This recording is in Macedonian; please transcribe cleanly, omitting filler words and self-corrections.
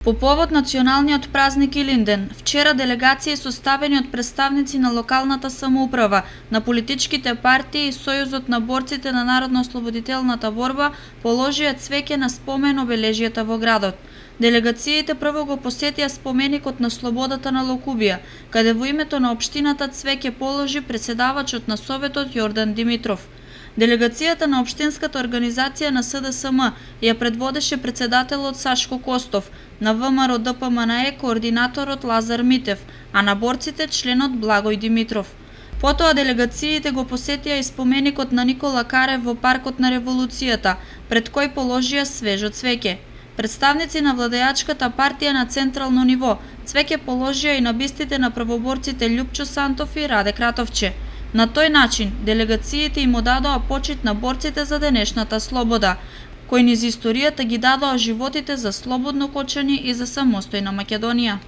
По повод националниот празник Илинден, вчера делегации составени од представници на локалната самоуправа, на политичките партии и Сојузот на борците на Народно-ослободителната борба положија цвеќе на спомен обележјата во градот. Делегациите прво го посетија споменикот на слободата на Локубија, каде во името на општината цвеќе положи председавачот на Советот Јордан Димитров. Делегацијата на општинската организација на СДСМ ја предводеше председателот Сашко Костов, на ВМРО ДПМНЕ координаторот Лазар Митев, а на борците членот Благој Димитров. Потоа делегациите го посетија и споменикот на Никола Карев во паркот на Револуцијата, пред кој положија свежо цвеќе. Представници на владеачката партија на централно ниво цвеќе положија и на бистите на правоборците Љупчо Сантов и Раде Кратовче. На тој начин, делегациите им одадоа почит на борците за денешната слобода, кои низ историјата ги дадоа животите за слободно кочање и за самостојна Македонија.